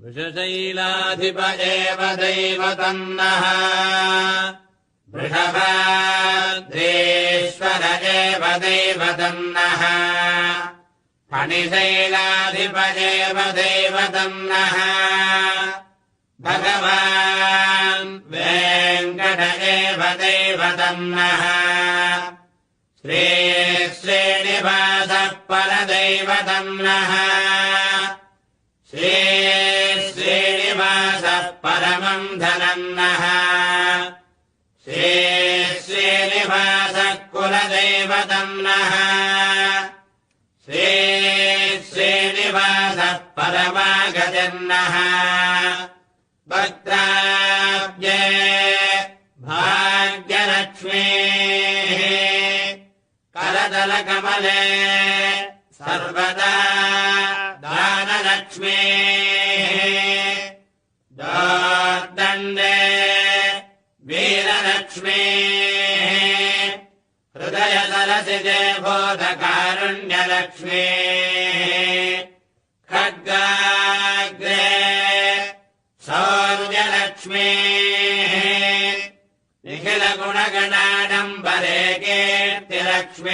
वृषशैलाधिप एव दैवतन्नः वृषभाद्रेश्वर एव दैवतन्नः फणिशैलाधिप एव दैवतन्नः भगवान् वेङ्कट एव दैवतन्नः श्रीश्रीनिवासः परदैवतन्नः श्रीश्रीनिवासः परमम् धनन्नः श्रीश्रीनिवासः कुलदैवतन्नः श्रीश्रीनिवासः परमागजन्नः भक्ताब्जे भाग्यलक्ष्मीः करदलकमले सर्वदा दानलक्ष्मीः दोर्दण्डे वीरलक्ष्मीः हृदयसरसिजे बोधकारुण्यलक्ष्मीः खड्गाग्रे शौर्यलक्ष्मीः निखिलगुणगणाडम्बरे कीर्तिलक्ष्मीः